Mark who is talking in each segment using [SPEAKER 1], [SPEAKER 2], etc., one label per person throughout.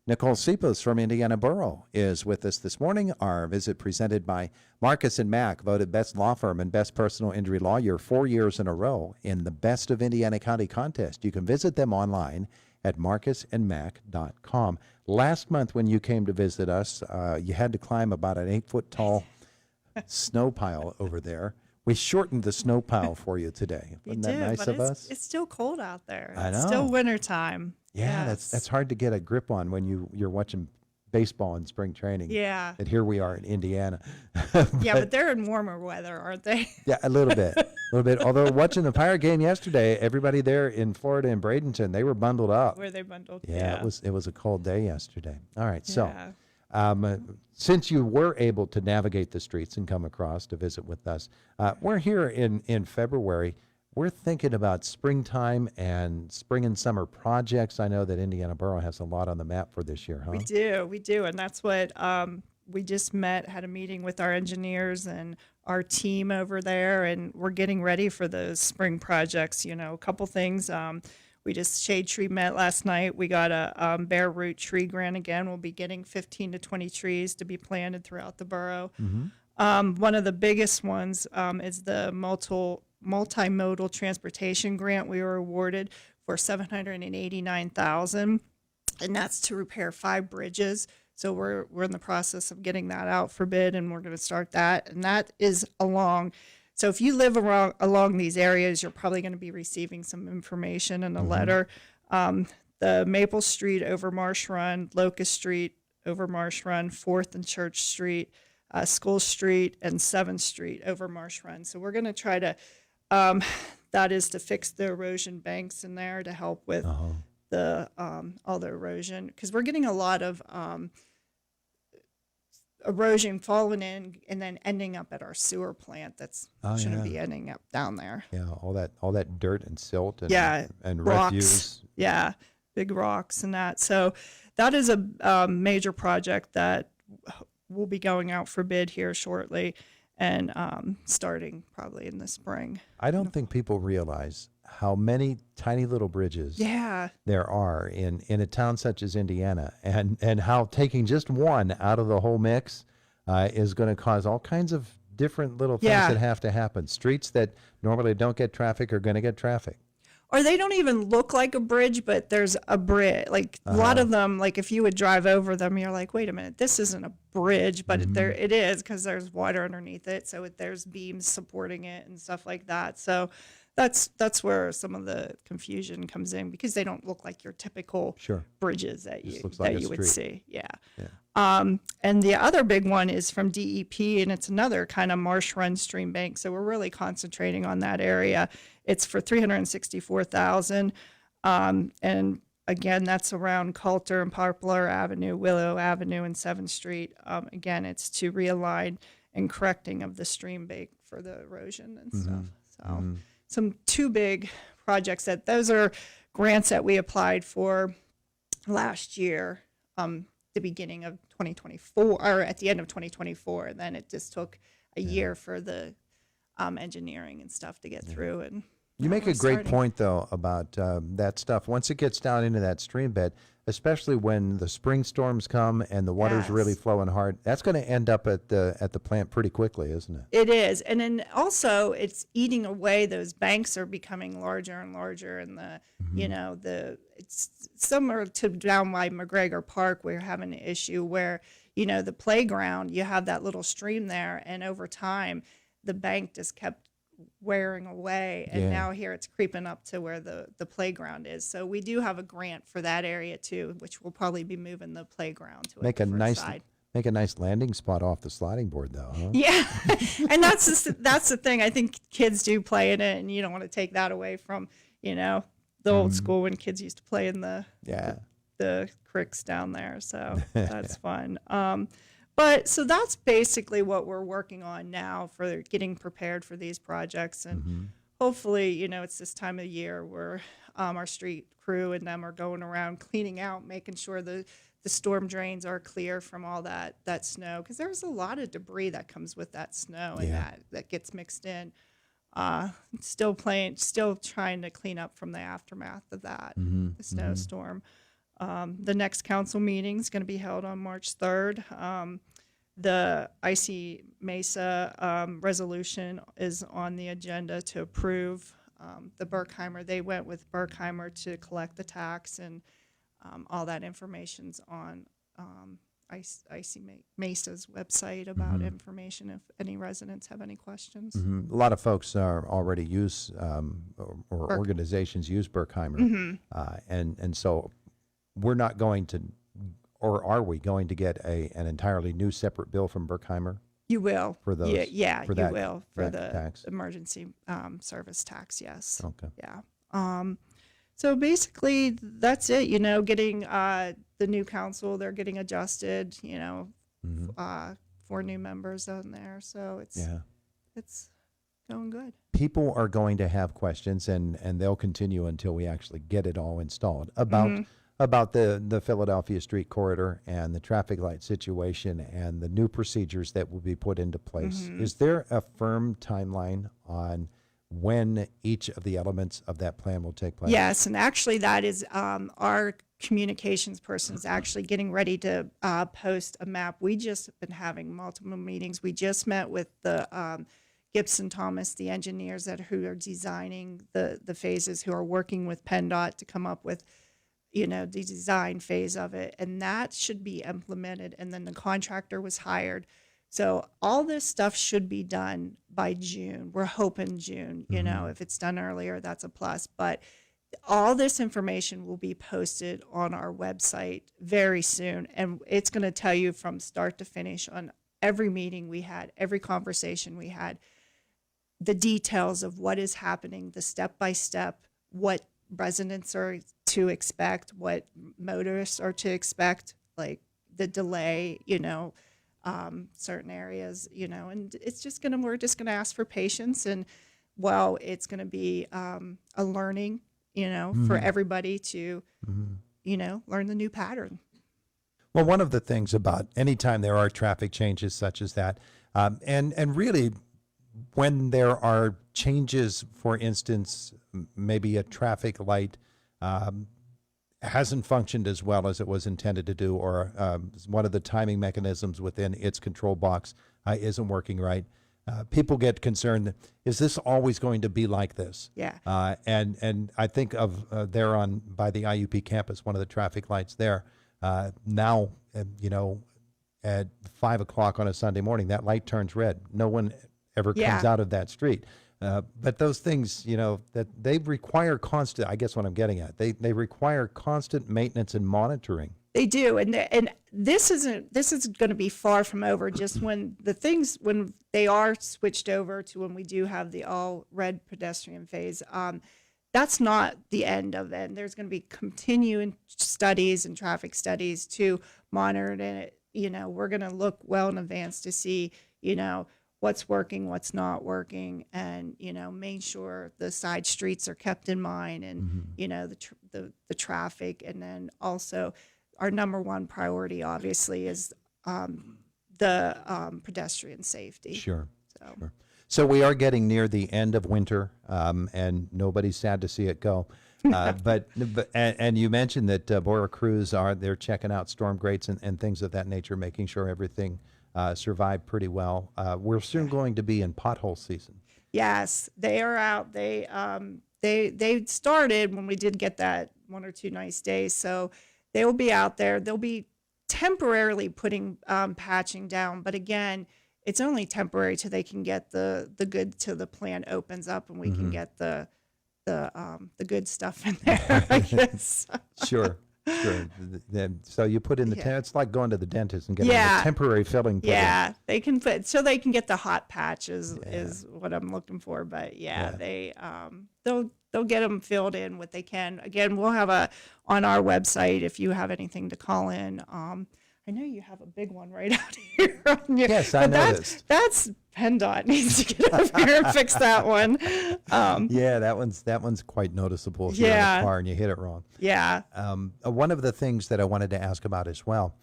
[SPEAKER 1] Nicole Sipos from Indiana Borough is with us this morning. Our visit presented by Marcus and Mack, voted best law firm and best personal injury lawyer 4 years in a row in the Best of Indiana County contest. You can visit them online at marcusandmack.com. Last month when you came to visit us, you had to climb about an 8-foot tall snow pile over there. We shortened the snow pile for you today. Wasn't that nice of us?
[SPEAKER 2] It's still cold out there.
[SPEAKER 1] I know.
[SPEAKER 2] It's still wintertime.
[SPEAKER 1] Yeah,
[SPEAKER 2] Yes.
[SPEAKER 1] that's hard to get a grip on when you're watching baseball in spring training.
[SPEAKER 2] Yeah.
[SPEAKER 1] And here we are in Indiana.
[SPEAKER 2] Yeah, but they're in warmer weather, aren't they?
[SPEAKER 1] Yeah, a little bit. Although watching the Pirate game yesterday, everybody there in Florida and Bradenton, they were bundled up.
[SPEAKER 2] Were they bundled?
[SPEAKER 1] Yeah, it was a cold day yesterday. All right, so
[SPEAKER 2] Yeah.
[SPEAKER 1] since you were able to navigate the streets and come across to visit with us, we're here in February. We're thinking about springtime and spring and summer projects. I know that Indiana Borough has a lot on the map for this year, huh?
[SPEAKER 2] We do. And that's what we just had a meeting with our engineers and our team over there, and we're getting ready for those spring projects. You know, a couple things. We just shade tree met last night. We got a bare root tree grant again. We'll be getting 15 to 20 trees to be planted throughout the borough. One of the biggest ones is the multimodal transportation grant we were awarded for $789,000, and that's to repair 5 bridges. So we're in the process of getting that out for bid, and we're going to start that. And that is along. So if you live along these areas, you're probably going to be receiving some information in a letter. The Maple Street over Marsh Run, Locust Street over Marsh Run, 4th and Church Street, School Street, and 7th Street over Marsh Run. So we're going to try to, that is to fix the erosion banks in there to help with the all the erosion, because we're getting a lot of erosion falling in and then ending up at our sewer plant. That's shouldn't be ending up down there.
[SPEAKER 1] Yeah, all that dirt and silt and and
[SPEAKER 2] rocks.
[SPEAKER 1] refuse.
[SPEAKER 2] Yeah, big rocks and that. So that is a major project that will be going out for bid here shortly, and starting probably in the spring.
[SPEAKER 1] I don't think people realize how many tiny little bridges there are in a town such as Indiana, and how taking just one out of the whole mix is going to cause all kinds of different little things that have to happen. Streets that normally don't get traffic are going to get traffic.
[SPEAKER 2] Or they don't even look like a bridge, but there's a bridge. Like a lot of them, like if you would drive over them, you're like, wait a minute, this isn't a bridge, but it is, because there's water underneath it. So there's beams supporting it and stuff like that. So that's where some of the confusion comes in, because they don't look like your typical bridges that you would see. Yeah. And the other big one is from DEP, and it's another kind of marsh run stream bank. So we're really concentrating on that area. It's for $364,000, and again, that's around Coulter and Poplar Avenue, Willow Avenue, and 7th Street. Again, it's to realign and correcting of the stream bank for the erosion and stuff. So some 2 big projects those are grants that we applied for last year, the beginning of 2024, or at the end of 2024, and then it just took a year for the engineering and stuff to get through. And
[SPEAKER 1] you make a great point, though, about that stuff. Once it gets down into that stream bed, especially when the spring storms come and the water's really flowing hard, that's going to end up at the plant pretty quickly, isn't it?
[SPEAKER 2] It is. And then also it's eating away. Those banks are becoming larger and larger, and it's similar to down by McGregor Park. We're having an issue where, the playground, you have that little stream there, and over time the bank just kept wearing away, and now here it's creeping up to where the playground is. So we do have a grant for that area too, which will probably be moving the playground to
[SPEAKER 1] make a nice landing spot off the sliding board, though, huh?
[SPEAKER 2] Yeah. And that's the thing. I think kids do play in it, and you don't want to take that away from the old school when kids used to play in the creeks down there. So that's fun. But so that's basically what we're working on now for getting prepared for these projects. And hopefully, it's this time of year where our street crew and them are going around cleaning out, making sure the storm drains are clear from all that snow. Because there's a lot of debris that comes with that snow and that gets mixed in. Still trying to clean up from the aftermath of that, the snowstorm. The next council meeting is going to be held on March 3rd. The IC Mesa resolution is on the agenda to approve the Berkheimer. They went with Berkheimer to collect the tax, and all that information's on IC Mesa's website about information if any residents have any questions.
[SPEAKER 1] A lot of folks are already use or organizations use Berkheimer, and so we're not going to, or are we going to get an entirely new separate bill from Berkheimer?
[SPEAKER 2] You will.
[SPEAKER 1] For those,
[SPEAKER 2] yeah,
[SPEAKER 1] for
[SPEAKER 2] you
[SPEAKER 1] that,
[SPEAKER 2] will for the
[SPEAKER 1] tax.
[SPEAKER 2] emergency service tax. Yes.
[SPEAKER 1] Okay.
[SPEAKER 2] Yeah. So basically, that's it. Getting the new council, they're getting adjusted. 4 new members on there, so it's going good.
[SPEAKER 1] People are going to have questions, and they'll continue until we actually get it all installed about the Philadelphia Street corridor and the traffic light situation and the new procedures that will be put into place. Is there a firm timeline on when each of the elements of that plan will take place?
[SPEAKER 2] Yes, and actually that is our communications person is actually getting ready to post a map. We just have been having multiple meetings. We just met with the Gibson Thomas, the engineers who are designing the phases, who are working with PennDOT to come up with the design phase of it, and that should be implemented. And then the contractor was hired. So all this stuff should be done by June. We're hoping June, if it's done earlier, that's a plus. But all this information will be posted on our website very soon. And it's going to tell you from start to finish on every meeting we had, every conversation we had, the details of what is happening, the step-by-step, what residents are to expect, what motorists are to expect, like the delay, certain areas, and we're just gonna ask for patience, and it's gonna be a learning, for everybody to, learn the new pattern.
[SPEAKER 1] Well, one of the things about anytime there are traffic changes such as that, and really when there are changes, for instance, maybe a traffic light hasn't functioned as well as it was intended to do, or one of the timing mechanisms within its control box isn't working right. People get concerned, is this always going to be like this?
[SPEAKER 2] Yeah.
[SPEAKER 1] And I think of there on by the IUP campus, one of the traffic lights there, now, at 5 o'clock on a Sunday morning, that light turns red. No one ever comes out of that street. But those things, that they require constant, I guess what I'm getting at, they require constant maintenance and monitoring.
[SPEAKER 2] They do. And this is going to be far from over. Just when they are switched over to when we do have the all red pedestrian phase, that's not the end of it. There's going to be continuing studies and traffic studies to monitor it. We're going to look well in advance to see, what's working, what's not working, and make sure the side streets are kept in mind, and the traffic, and then also our number one priority obviously is the pedestrian safety.
[SPEAKER 1] Sure. So we are getting near the end of winter, and nobody's sad to see it go. But you mentioned that Borough crews they're checking out storm grates and things of that nature, making sure everything survived pretty well. We're soon going to be in pothole season.
[SPEAKER 2] Yes, they are out. They started when we did get that 1 or 2 nice days, so they will be out there. They'll be temporarily putting patching down, but again, it's only temporary till they can get the good till the plant opens up and we can get the good stuff in there, I guess. Sure.
[SPEAKER 1] So you put in it's like going to the dentist and getting a temporary filling put in.
[SPEAKER 2] They can get the hot patches is what I'm looking for. But they'll get them filled in what they can. Again, we'll have on our website if you have anything to call in. I know you have a big one right out here.
[SPEAKER 1] Yes, I noticed.
[SPEAKER 2] That's PennDOT needs to get over here and fix that one.
[SPEAKER 1] That one's quite noticeable if you're in a car and you hit it wrong.
[SPEAKER 2] Yeah.
[SPEAKER 1] One of the things that I wanted to ask about as well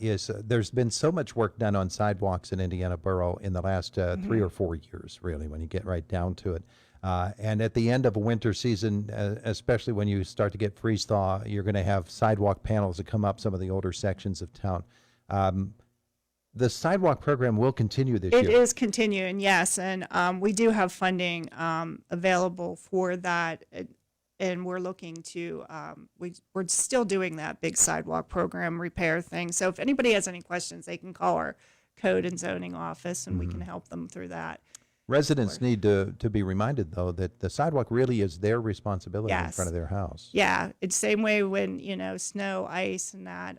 [SPEAKER 1] is there's been so much work done on sidewalks in Indiana Borough in the last 3 or 4 years, really, when you get right down to it. And at the end of a winter season, especially when you start to get freeze thaw, you're going to have sidewalk panels that come up some of the older sections of town. The sidewalk program will continue this
[SPEAKER 2] It
[SPEAKER 1] year.
[SPEAKER 2] is continuing, yes, and we do have funding available for that, and we're looking to we're still doing that big sidewalk program repair thing. So if anybody has any questions, they can call our code and zoning office, and we can help them through that.
[SPEAKER 1] Residents need to be reminded, though, that the sidewalk really is their responsibility in
[SPEAKER 2] Yes.
[SPEAKER 1] front of their house.
[SPEAKER 2] Yeah, it's same way when snow, ice, and that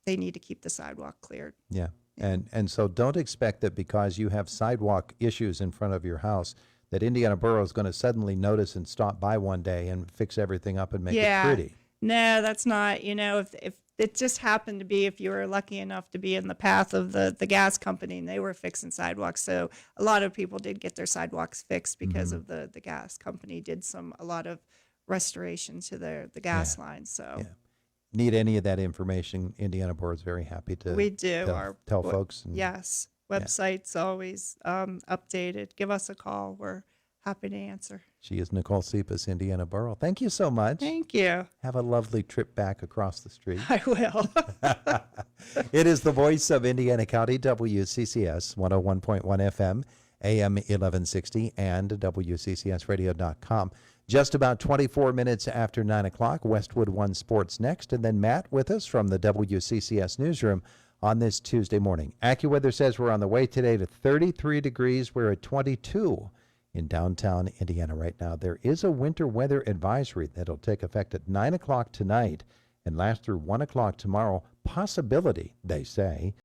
[SPEAKER 2] they need to keep the sidewalk cleared.
[SPEAKER 1] Yeah. And so don't expect that because you have sidewalk issues in front of your house that Indiana Borough is going to suddenly notice and stop by one day and fix everything up and make it pretty.
[SPEAKER 2] No, that's not. If it just happened to be, if you were lucky enough to be in the path of the gas company and they were fixing sidewalks. So a lot of people did get their sidewalks fixed because of the gas company did a lot of restoration to the gas lines. So.
[SPEAKER 1] Yeah. Need any of that information, Indiana Borough is very happy to
[SPEAKER 2] We do.
[SPEAKER 1] tell folks.
[SPEAKER 2] Yes. Website's always updated. Give us a call. We're happy to answer.
[SPEAKER 1] She is Nicole Sipos, Indiana Borough. Thank you so much.
[SPEAKER 2] Thank you.
[SPEAKER 1] Have a lovely trip back across the street.
[SPEAKER 2] I will.
[SPEAKER 1] It is the voice of Indiana County, WCCS 101.1 FM, AM 1160, and WCCSradio.com. Just about 24 minutes after 9 o'clock, Westwood One Sports next, and then Matt with us from the WCCS newsroom on this Tuesday morning. AccuWeather says we're on the way today to 33 degrees. We're at 22 in downtown Indiana right now. There is a winter weather advisory that'll take effect at 9 o'clock tonight and last through 1 o'clock tomorrow. Possibility, they say,